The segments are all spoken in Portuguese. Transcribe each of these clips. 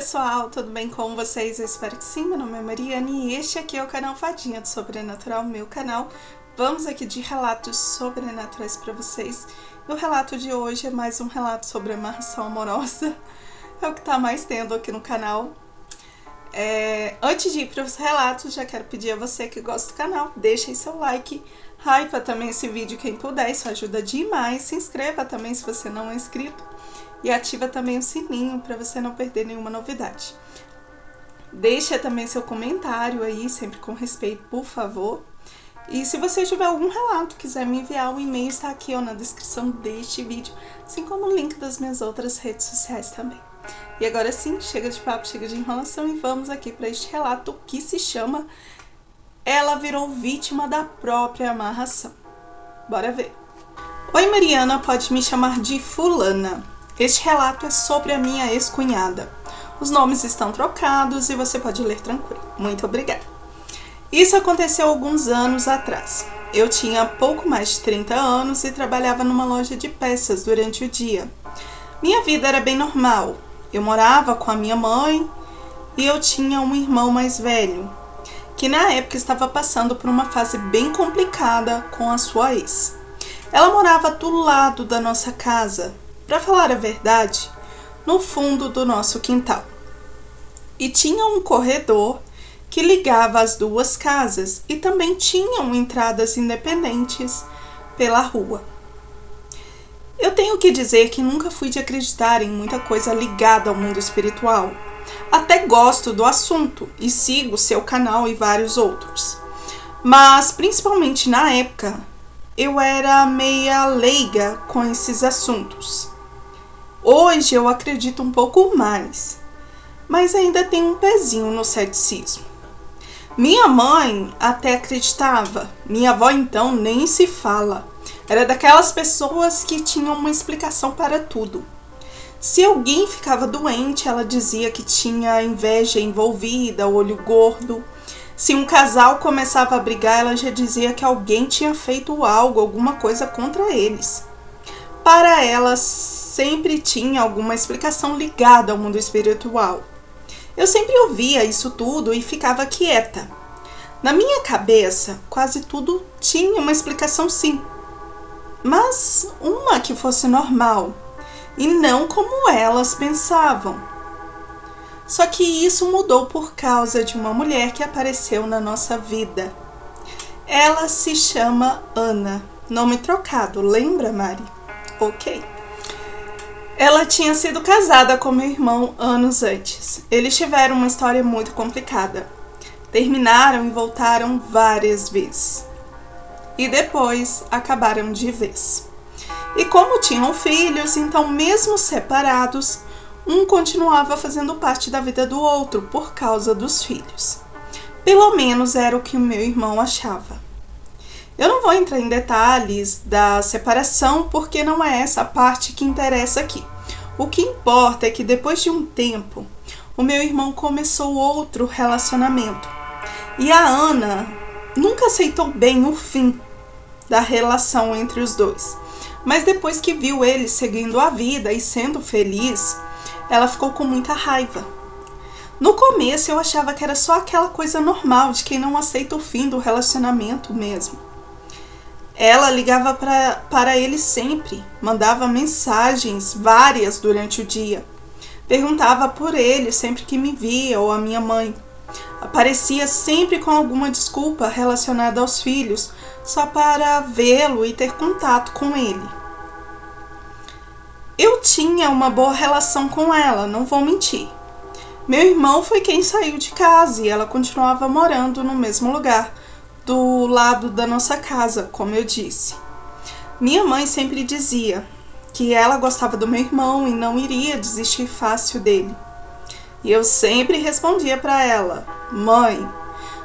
pessoal, tudo bem com vocês? Eu espero que sim, meu nome é Mariane e este aqui é o canal Fadinha do Sobrenatural, meu canal. Vamos aqui de relatos sobrenaturais para vocês. E o relato de hoje é mais um relato sobre amarração amorosa, é o que tá mais tendo aqui no canal. Antes de ir para os relatos, já quero pedir a você que gosta do canal, deixe aí seu like, hypa também esse vídeo quem puder, isso ajuda demais. Se inscreva também se você não é inscrito. E ativa também o sininho para você não perder nenhuma novidade. Deixa também seu comentário aí, sempre com respeito, por favor. E se você tiver algum relato, quiser me enviar, o e-mail está aqui na descrição deste vídeo, assim como o link das minhas outras redes sociais também. E agora sim, chega de papo, chega de enrolação e vamos aqui para este relato que se chama Ela Virou Vítima da Própria Amarração. Bora ver. Oi Mariana, pode me chamar de Fulana. Este relato é sobre a minha ex-cunhada. Os nomes estão trocados e você pode ler tranquilo. Muito obrigada. Isso aconteceu alguns anos atrás. Eu tinha pouco mais de 30 anos e trabalhava numa loja de peças durante o dia. Minha vida era bem normal. Eu morava com a minha mãe e eu tinha um irmão mais velho, que na época estava passando por uma fase bem complicada com a sua ex. Ela morava do lado da nossa casa, para falar a verdade, no fundo do nosso quintal. E tinha um corredor que ligava as duas casas e também tinham entradas independentes pela rua. Eu tenho que dizer que nunca fui de acreditar em muita coisa ligada ao mundo espiritual. Até gosto do assunto e sigo seu canal e vários outros. Mas, principalmente na época, eu era meia leiga com esses assuntos. Hoje eu acredito um pouco mais, mas ainda tenho um pezinho no ceticismo. Minha mãe até acreditava, minha avó então nem se fala. Era daquelas pessoas que tinham uma explicação para tudo. Se alguém ficava doente, ela dizia que tinha inveja envolvida, olho gordo. Se um casal começava a brigar, ela já dizia que alguém tinha feito algo, alguma coisa contra eles. Para ela, sempre tinha alguma explicação ligada ao mundo espiritual. Eu sempre ouvia isso tudo e ficava quieta. Na minha cabeça, quase tudo tinha uma explicação sim, mas uma que fosse normal e não como elas pensavam. Só que isso mudou por causa de uma mulher que apareceu na nossa vida. Ela se chama Ana, nome trocado, lembra, Mari? Ok. Ela tinha sido casada com meu irmão anos antes. Eles tiveram uma história muito complicada. Terminaram e voltaram várias vezes. E depois acabaram de vez. E como tinham filhos, então mesmo separados, um continuava fazendo parte da vida do outro por causa dos filhos. Pelo menos era o que o meu irmão achava. Eu não vou entrar em detalhes da separação porque não é essa a parte que interessa aqui. O que importa é que depois de um tempo, o meu irmão começou outro relacionamento. E a Ana nunca aceitou bem o fim da relação entre os dois. Mas depois que viu ele seguindo a vida e sendo feliz, ela ficou com muita raiva. No começo eu achava que era só aquela coisa normal de quem não aceita o fim do relacionamento mesmo. Ela ligava para ele sempre, mandava mensagens várias durante o dia. Perguntava por ele sempre que me via ou a minha mãe. Aparecia sempre com alguma desculpa relacionada aos filhos, só para vê-lo e ter contato com ele. Eu tinha uma boa relação com ela, não vou mentir. Meu irmão foi quem saiu de casa e ela continuava morando no mesmo lugar, do lado da nossa casa, como eu disse. Minha mãe sempre dizia que ela gostava do meu irmão e não iria desistir fácil dele. E eu sempre respondia para ela: mãe,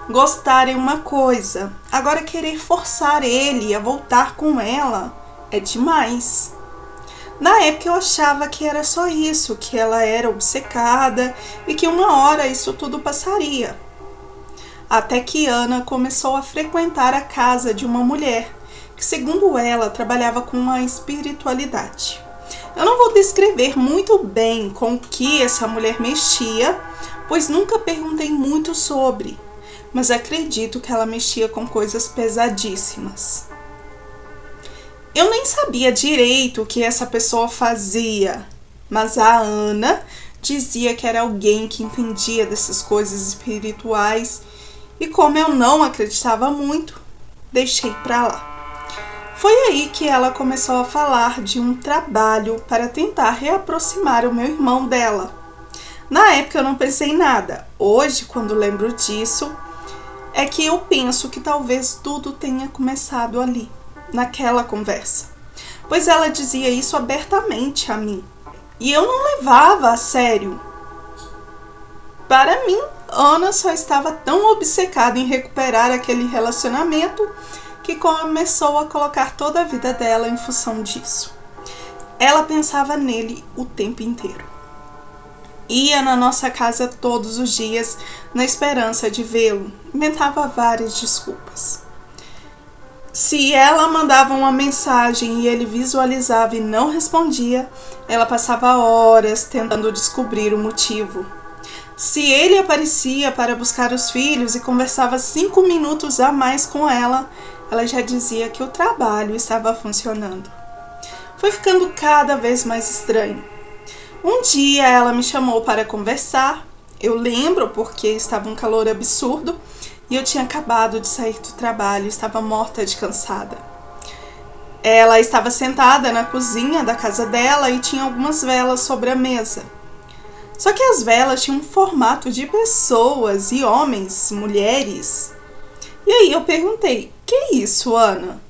gostar é uma coisa, agora querer forçar ele a voltar com ela é demais. Na época eu achava que era só isso, que ela era obcecada e que uma hora isso tudo passaria. Até que Ana começou a frequentar a casa de uma mulher que, segundo ela, trabalhava com a espiritualidade. Eu não vou descrever muito bem com o que essa mulher mexia, pois nunca perguntei muito sobre, mas acredito que ela mexia com coisas pesadíssimas. Eu nem sabia direito o que essa pessoa fazia, mas a Ana dizia que era alguém que entendia dessas coisas espirituais e como eu não acreditava muito, deixei pra lá. Foi aí que ela começou a falar de um trabalho para tentar reaproximar o meu irmão dela. Na época eu não pensei em nada. Hoje, quando lembro disso, é que eu penso que talvez tudo tenha começado ali, naquela conversa. Pois ela dizia isso abertamente a mim. E eu não levava a sério. Para mim, Ana só estava tão obcecada em recuperar aquele relacionamento que começou a colocar toda a vida dela em função disso. Ela pensava nele o tempo inteiro. Ia na nossa casa todos os dias na esperança de vê-lo. Inventava várias desculpas. Se ela mandava uma mensagem e ele visualizava e não respondia, ela passava horas tentando descobrir o motivo. Se ele aparecia para buscar os filhos e conversava 5 minutos a mais com ela, ela já dizia que o trabalho estava funcionando. Foi ficando cada vez mais estranho. Um dia ela me chamou para conversar. Eu lembro porque estava um calor absurdo e eu tinha acabado de sair do trabalho, estava morta de cansada. Ela estava sentada na cozinha da casa dela e tinha algumas velas sobre a mesa. Só que as velas tinham um formato de pessoas e homens, mulheres. E aí eu perguntei: "Que é isso, Ana?"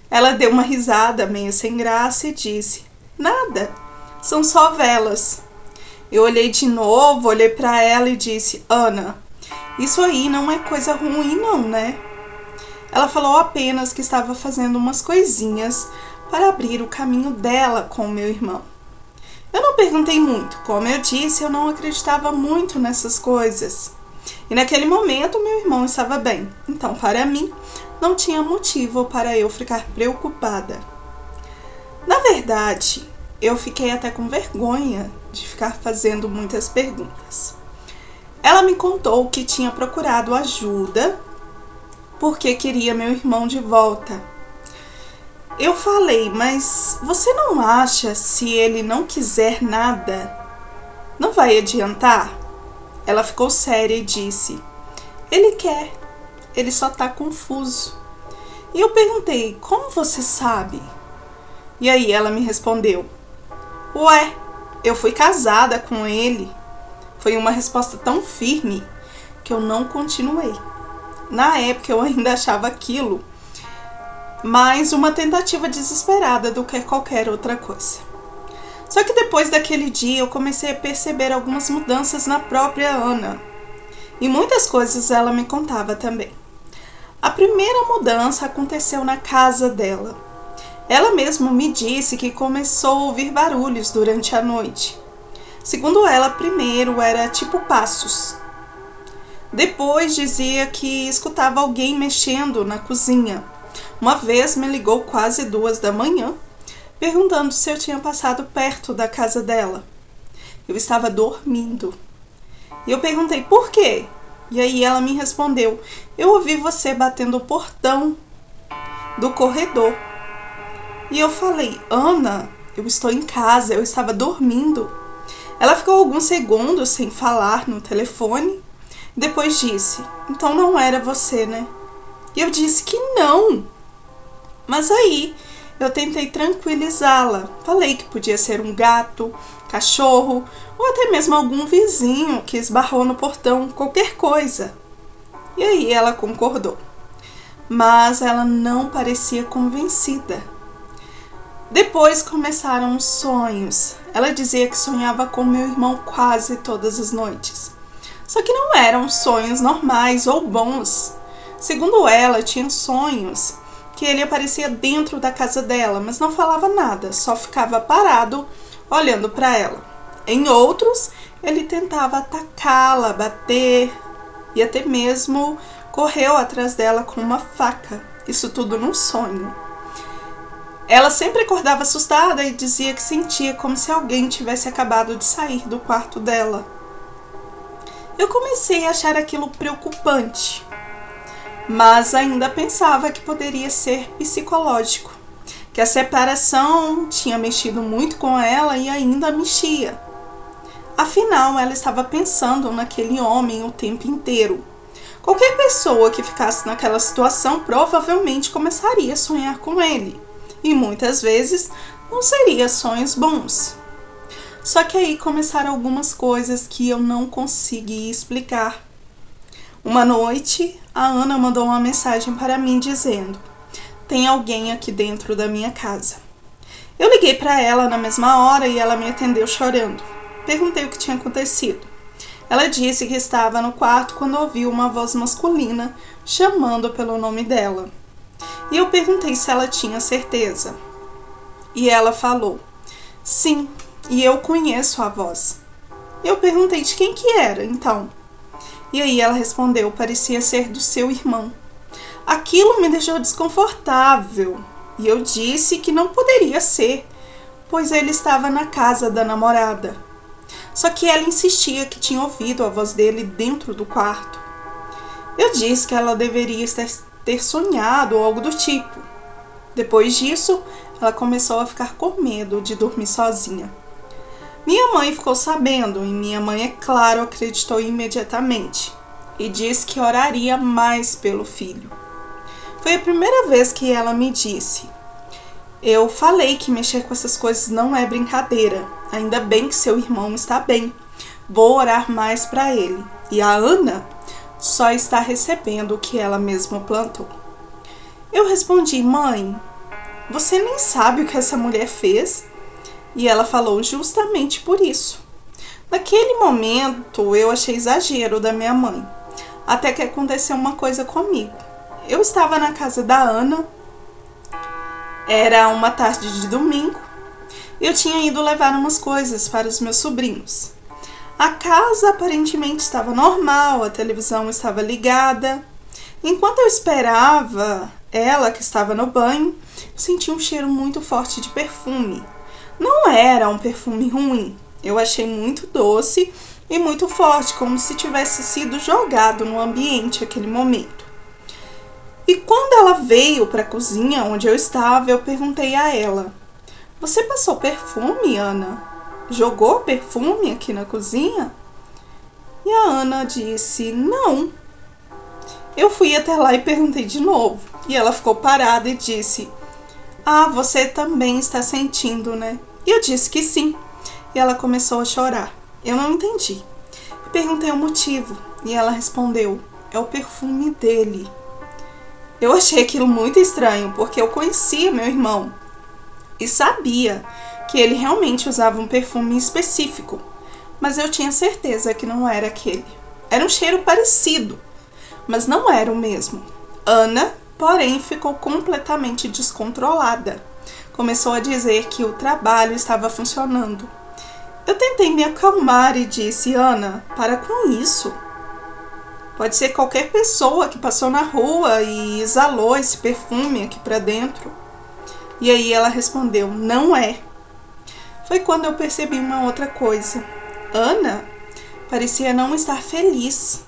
Ela deu uma risada meio sem graça e disse: "Nada, são só velas." Eu olhei de novo, olhei para ela e disse: "Ana, isso aí não é coisa ruim não, né?" Ela falou apenas que estava fazendo umas coisinhas para abrir o caminho dela com o meu irmão. Eu não perguntei muito. Como eu disse, eu não acreditava muito nessas coisas. E naquele momento meu irmão estava bem. Então, para mim, não tinha motivo para eu ficar preocupada. Na verdade, eu fiquei até com vergonha de ficar fazendo muitas perguntas. Ela me contou que tinha procurado ajuda porque queria meu irmão de volta. Eu falei: "Mas você não acha, se ele não quiser nada, não vai adiantar?" Ela ficou séria e disse: "Ele quer, ele só tá confuso." E eu perguntei: "Como você sabe?" E aí ela me respondeu: "Ué, eu fui casada com ele." Foi uma resposta tão firme que eu não continuei. Na época eu ainda achava aquilo mais uma tentativa desesperada do que qualquer outra coisa. Só que depois daquele dia eu comecei a perceber algumas mudanças na própria Ana. E muitas coisas ela me contava também. A primeira mudança aconteceu na casa dela. Ela mesma me disse que começou a ouvir barulhos durante a noite. Segundo ela, primeiro era tipo passos. Depois dizia que escutava alguém mexendo na cozinha. Uma vez me ligou quase 2 da manhã, perguntando se eu tinha passado perto da casa dela. Eu estava dormindo. E eu perguntei: "Por quê?" E aí ela me respondeu: "Eu ouvi você batendo o portão do corredor." E eu falei: "Ana, eu estou em casa, eu estava dormindo." Ela ficou alguns segundos sem falar no telefone. Depois disse: "Então não era você, né?" E eu disse que não. Mas aí eu tentei tranquilizá-la. Falei que podia ser um gato, cachorro ou até mesmo algum vizinho que esbarrou no portão, qualquer coisa. E aí ela concordou. Mas ela não parecia convencida. Depois começaram os sonhos. Ela dizia que sonhava com meu irmão quase todas as noites. Só que não eram sonhos normais ou bons. Segundo ela, tinha sonhos que ele aparecia dentro da casa dela, mas não falava nada, só ficava parado olhando para ela. Em outros, ele tentava atacá-la, bater e até mesmo correu atrás dela com uma faca. Isso tudo num sonho. Ela sempre acordava assustada e dizia que sentia como se alguém tivesse acabado de sair do quarto dela. Eu comecei a achar aquilo preocupante, mas ainda pensava que poderia ser psicológico, que a separação tinha mexido muito com ela e ainda mexia. Afinal, ela estava pensando naquele homem o tempo inteiro. Qualquer pessoa que ficasse naquela situação provavelmente começaria a sonhar com ele, e muitas vezes não seria sonhos bons. Só que aí começaram algumas coisas que eu não consegui explicar. Uma noite, a Ana mandou uma mensagem para mim dizendo: tem alguém aqui dentro da minha casa. Eu liguei para ela na mesma hora e ela me atendeu chorando. Perguntei o que tinha acontecido. Ela disse que estava no quarto quando ouviu uma voz masculina chamando pelo nome dela. E eu perguntei se ela tinha certeza. E ela falou: sim, e eu conheço a voz. Eu perguntei de quem que era, então. E aí ela respondeu: parecia ser do seu irmão. Aquilo me deixou desconfortável, e eu disse que não poderia ser, pois ele estava na casa da namorada. Só que ela insistia que tinha ouvido a voz dele dentro do quarto. Eu disse que ela deveria ter sonhado ou algo do tipo. Depois disso, ela começou a ficar com medo de dormir sozinha. Minha mãe ficou sabendo e minha mãe, é claro, acreditou imediatamente e disse que oraria mais pelo filho. Foi a primeira vez que ela me disse: eu falei que mexer com essas coisas não é brincadeira. Ainda bem que seu irmão está bem. Vou orar mais para ele. E a Ana só está recebendo o que ela mesma plantou. Eu respondi: mãe, você nem sabe o que essa mulher fez? E ela falou: justamente por isso. Naquele momento eu achei exagero da minha mãe. Até que aconteceu uma coisa comigo. Eu estava na casa da Ana. Era uma tarde de domingo. Eu tinha ido levar umas coisas para os meus sobrinhos. A casa aparentemente estava normal, a televisão estava ligada. Enquanto eu esperava ela, que estava no banho, eu senti um cheiro muito forte de perfume. Não era um perfume ruim. Eu achei muito doce e muito forte, como se tivesse sido jogado no ambiente naquele momento. E quando ela veio para a cozinha onde eu estava, eu perguntei a ela: você passou perfume, Ana? Jogou perfume aqui na cozinha? E a Ana disse: não. Eu fui até lá e perguntei de novo. E ela ficou parada e disse: ah, você também está sentindo, né? E eu disse que sim. E ela começou a chorar. Eu não entendi. Perguntei o motivo. E ela respondeu: é o perfume dele. Eu achei aquilo muito estranho, porque eu conhecia meu irmão e sabia que ele realmente usava um perfume específico, mas eu tinha certeza que não era aquele. Era um cheiro parecido, mas não era o mesmo. Ana, porém, ficou completamente descontrolada. Começou a dizer que o trabalho estava funcionando. Eu tentei me acalmar e disse: Ana, para com isso. Pode ser qualquer pessoa que passou na rua e exalou esse perfume aqui para dentro. E aí ela respondeu: não é. Foi quando eu percebi uma outra coisa. Ana parecia não estar feliz.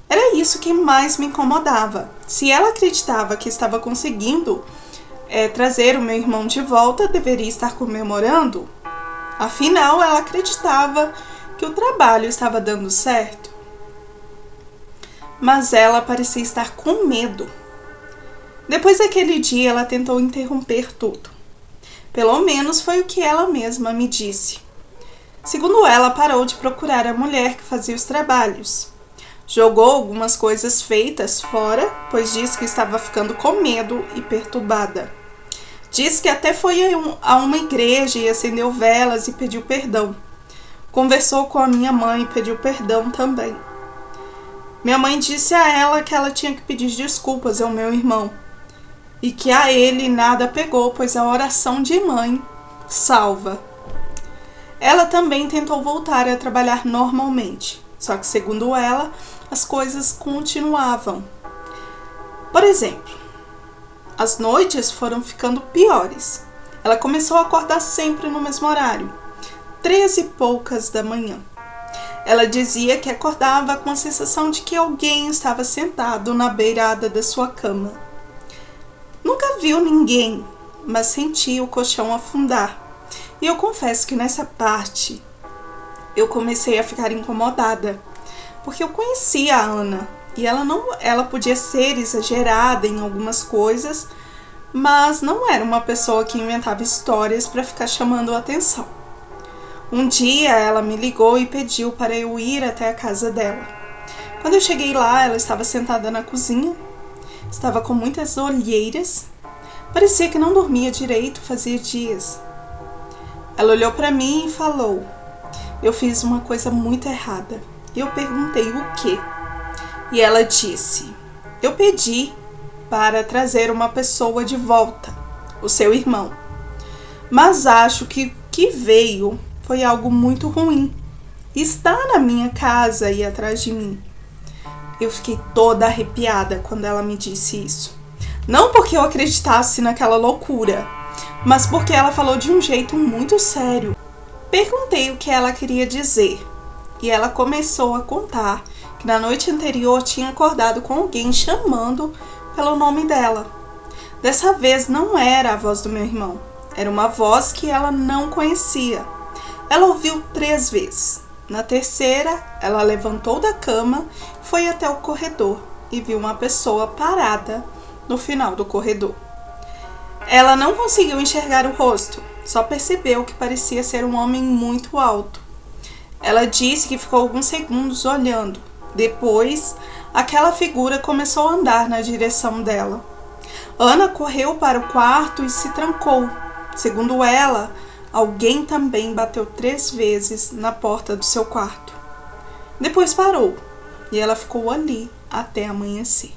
Era isso que mais me incomodava. Se ela acreditava que estava conseguindo trazer o meu irmão de volta, deveria estar comemorando. Afinal, ela acreditava que o trabalho estava dando certo. Mas ela parecia estar com medo. Depois daquele dia, ela tentou interromper tudo. Pelo menos foi o que ela mesma me disse. Segundo ela, parou de procurar a mulher que fazia os trabalhos. Jogou algumas coisas feitas fora, pois disse que estava ficando com medo e perturbada. Diz que até foi a uma igreja e acendeu velas e pediu perdão. Conversou com a minha mãe e pediu perdão também. Minha mãe disse a ela que ela tinha que pedir desculpas ao meu irmão e que a ele nada pegou, pois a oração de mãe salva. Ela também tentou voltar a trabalhar normalmente, só que, segundo ela, as coisas continuavam. Por exemplo, As noites foram ficando piores. Ela começou a acordar sempre no mesmo horário, 3h poucas da manhã. Ela dizia que acordava com a sensação de que alguém estava sentado na beirada da sua cama. Nunca viu ninguém, mas sentia o colchão afundar. E eu confesso que nessa parte eu comecei a ficar incomodada, porque eu conhecia a Ana e ela podia ser exagerada em algumas coisas, mas não era uma pessoa que inventava histórias para ficar chamando a atenção. Um dia ela me ligou e pediu para eu ir até a casa dela. Quando eu cheguei lá, ela estava sentada na cozinha, estava com muitas olheiras, parecia que não dormia direito, fazia dias. Ela olhou para mim e falou: eu fiz uma coisa muito errada. Eu perguntei o quê? E ela disse: eu pedi para trazer uma pessoa de volta, o seu irmão. Mas acho que o que veio foi algo muito ruim. Está na minha casa e atrás de mim. Eu fiquei toda arrepiada quando ela me disse isso. Não porque eu acreditasse naquela loucura, mas porque ela falou de um jeito muito sério. Perguntei o que ela queria dizer e ela começou a contar que na noite anterior tinha acordado com alguém chamando pelo nome dela. Dessa vez não era a voz do meu irmão, era uma voz que ela não conhecia. Ela ouviu 3 vezes. Na terceira, ela levantou da cama, foi até o corredor e viu uma pessoa parada no final do corredor. Ela não conseguiu enxergar o rosto, só percebeu que parecia ser um homem muito alto. Ela disse que ficou alguns segundos olhando. Depois, aquela figura começou a andar na direção dela. Ana correu para o quarto e se trancou. Segundo ela, alguém também bateu 3 vezes na porta do seu quarto. Depois parou e ela ficou ali até amanhecer.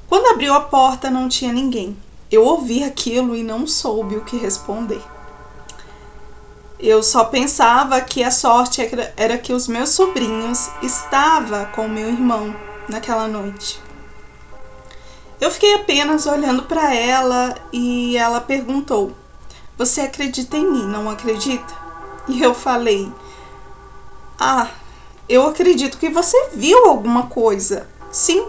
Quando abriu a porta, não tinha ninguém. Eu ouvi aquilo e não soube o que responder. Eu só pensava que a sorte era que os meus sobrinhos estavam com o meu irmão naquela noite. Eu fiquei apenas olhando para ela e ela perguntou: você acredita em mim, não acredita? E eu falei: eu acredito que você viu alguma coisa. Sim,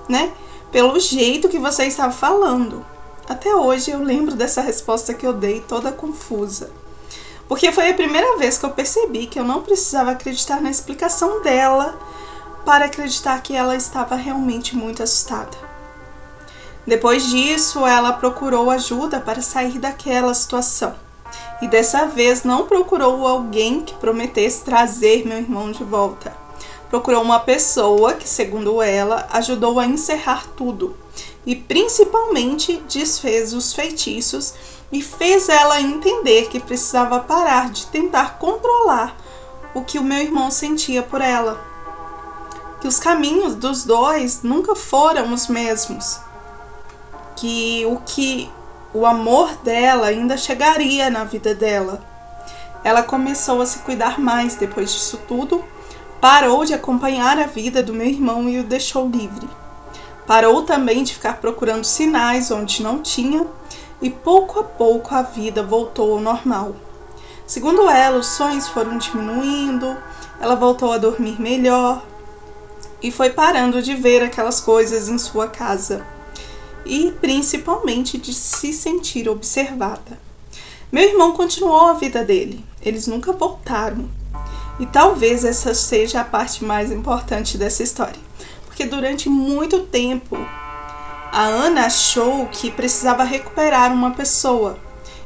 né? Pelo jeito que você estava falando. Até hoje eu lembro dessa resposta que eu dei, toda confusa. Porque foi a primeira vez que eu percebi que eu não precisava acreditar na explicação dela para acreditar que ela estava realmente muito assustada. Depois disso, ela procurou ajuda para sair daquela situação. E dessa vez não procurou alguém que prometesse trazer meu irmão de volta. Procurou uma pessoa que, segundo ela, ajudou a encerrar tudo. E principalmente desfez os feitiços e fez ela entender que precisava parar de tentar controlar o que o meu irmão sentia por ela. Que os caminhos dos dois nunca foram os mesmos. Que o amor dela ainda chegaria na vida dela. Ela começou a se cuidar mais depois disso tudo, parou de acompanhar a vida do meu irmão e o deixou livre. Parou também de ficar procurando sinais onde não tinha e pouco a pouco a vida voltou ao normal. Segundo ela, os sonhos foram diminuindo, ela voltou a dormir melhor e foi parando de ver aquelas coisas em sua casa e principalmente de se sentir observada. Meu irmão continuou a vida dele, eles nunca voltaram. E talvez essa seja a parte mais importante dessa história, porque durante muito tempo a Ana achou que precisava recuperar uma pessoa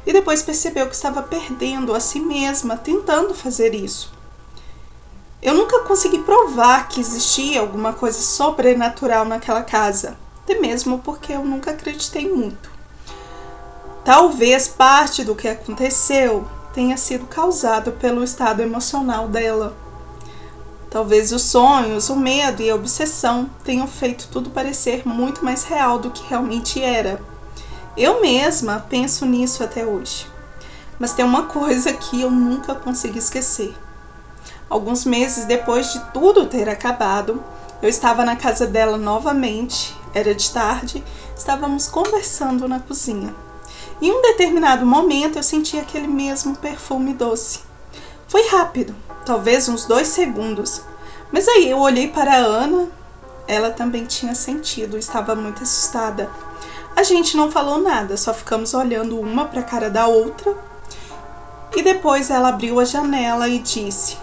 e depois percebeu que estava perdendo a si mesma tentando fazer isso. Eu nunca consegui provar que existia alguma coisa sobrenatural naquela casa, até mesmo porque eu nunca acreditei muito. Talvez parte do que aconteceu tenha sido causado pelo estado emocional dela. Talvez os sonhos, o medo e a obsessão tenham feito tudo parecer muito mais real do que realmente era. Eu mesma penso nisso até hoje. Mas tem uma coisa que eu nunca consegui esquecer. Alguns meses depois de tudo ter acabado, eu estava na casa dela novamente, era de tarde, estávamos conversando na cozinha. Em um determinado momento eu senti aquele mesmo perfume doce. Foi rápido, talvez uns 2 segundos, mas aí eu olhei para a Ana, ela também tinha sentido, estava muito assustada. A gente não falou nada, só ficamos olhando uma para a cara da outra e depois ela abriu a janela e disse: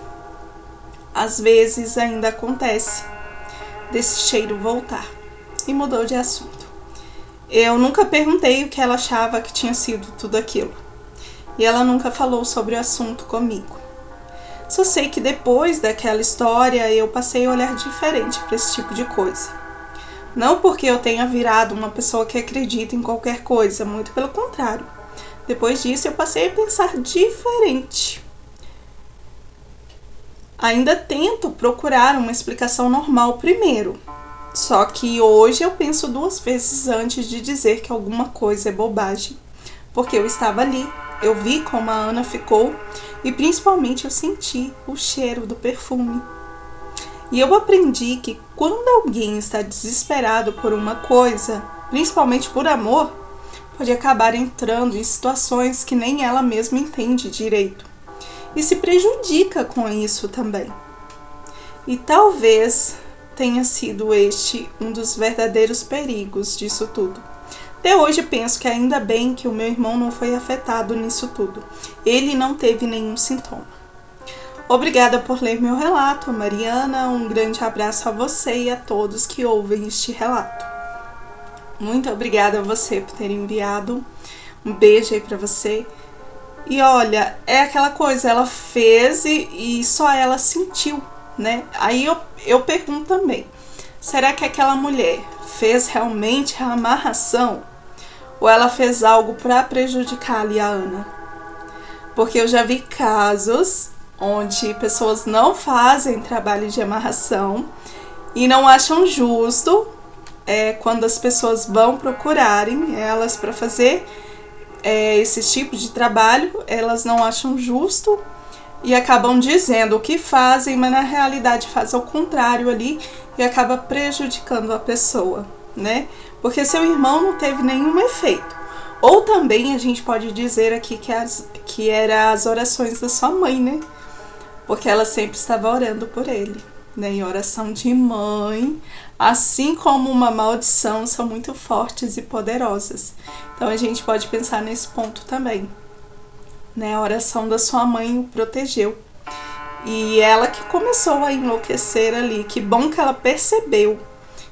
às vezes ainda acontece desse cheiro voltar, e mudou de assunto. Eu nunca perguntei o que ela achava que tinha sido tudo aquilo, e ela nunca falou sobre o assunto comigo. Só sei que depois daquela história eu passei a olhar diferente para esse tipo de coisa. Não porque eu tenha virado uma pessoa que acredita em qualquer coisa, muito pelo contrário. Depois disso eu passei a pensar diferente. Ainda tento procurar uma explicação normal primeiro, só que hoje eu penso 2 vezes antes de dizer que alguma coisa é bobagem, porque eu estava ali, eu vi como a Ana ficou e principalmente eu senti o cheiro do perfume. E eu aprendi que quando alguém está desesperado por uma coisa, principalmente por amor, pode acabar entrando em situações que nem ela mesma entende direito. E se prejudica com isso também. E talvez tenha sido este um dos verdadeiros perigos disso tudo. Até hoje penso que ainda bem que o meu irmão não foi afetado nisso tudo. Ele não teve nenhum sintoma. Obrigada por ler meu relato, Mariana. Um grande abraço a você e a todos que ouvem este relato. Muito obrigada a você por ter enviado. Um beijo aí pra você. E olha, é aquela coisa, ela fez e só ela sentiu, né? Aí eu pergunto também, será que aquela mulher fez realmente a amarração? Ou ela fez algo para prejudicar ali a Ana? Porque eu já vi casos onde pessoas não fazem trabalho de amarração e não acham justo quando as pessoas vão procurarem elas para fazer esse tipo de trabalho, elas não acham justo e acabam dizendo o que fazem, mas na realidade faz ao contrário ali e acaba prejudicando a pessoa, né? Porque seu irmão não teve nenhum efeito. Ou também a gente pode dizer aqui que era as orações da sua mãe, né? Porque ela sempre estava orando por ele, né? E oração de mãe, assim como uma maldição, são muito fortes e poderosas. Então a gente pode pensar nesse ponto também, né? A oração da sua mãe o protegeu. E ela que começou a enlouquecer ali. Que bom que ela percebeu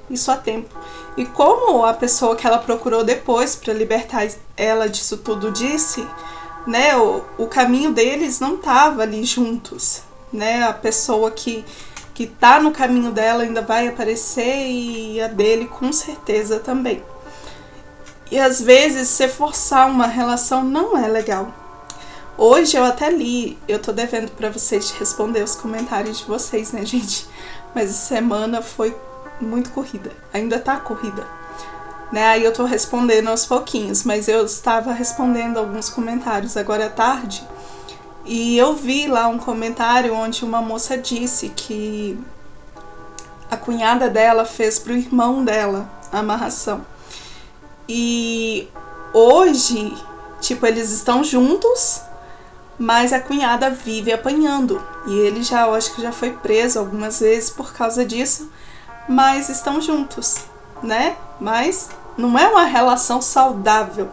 isso a tempo. E como a pessoa que ela procurou depois para libertar ela disso tudo disse, né? O caminho deles não estava ali juntos, né? A pessoa que tá no caminho dela ainda vai aparecer e a dele com certeza também. E às vezes você forçar uma relação não é legal. Hoje eu até li, eu tô devendo pra vocês responder os comentários de vocês, né, gente? Mas essa semana foi muito corrida, ainda tá corrida, né? Aí eu tô respondendo aos pouquinhos, mas eu estava respondendo alguns comentários agora à tarde e eu vi lá um comentário onde uma moça disse que a cunhada dela fez pro irmão dela a amarração. E hoje, tipo, eles estão juntos, mas a cunhada vive apanhando. E ele já, eu acho que já foi preso algumas vezes por causa disso, mas estão juntos, né? Mas não é uma relação saudável.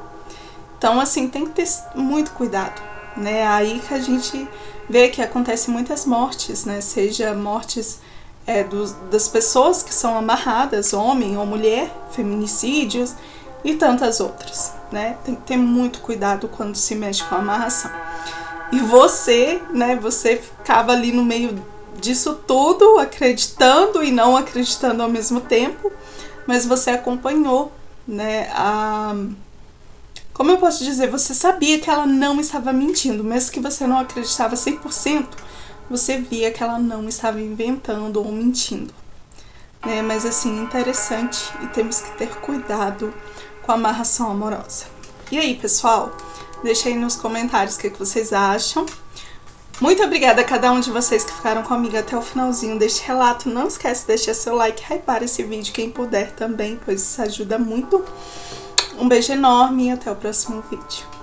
Então, assim, tem que ter muito cuidado, né? Aí que a gente vê que acontecem muitas mortes, né? Seja mortes das pessoas que são amarradas, homem ou mulher, feminicídios e tantas outras, né? Tem que ter muito cuidado quando se mexe com a amarração. E você, né? Você ficava ali no meio disso tudo, acreditando e não acreditando ao mesmo tempo, mas você acompanhou, né? Como eu posso dizer? Você sabia que ela não estava mentindo, mesmo que você não acreditava 100%, você via que ela não estava inventando ou mentindo, né? Mas assim, interessante, e temos que ter cuidado com a amarração amorosa. E aí, pessoal? Deixa aí nos comentários o que vocês acham. Muito obrigada a cada um de vocês que ficaram comigo até o finalzinho deste relato. Não esquece de deixar seu like, hypar esse vídeo quem puder também, pois isso ajuda muito. Um beijo enorme e até o próximo vídeo.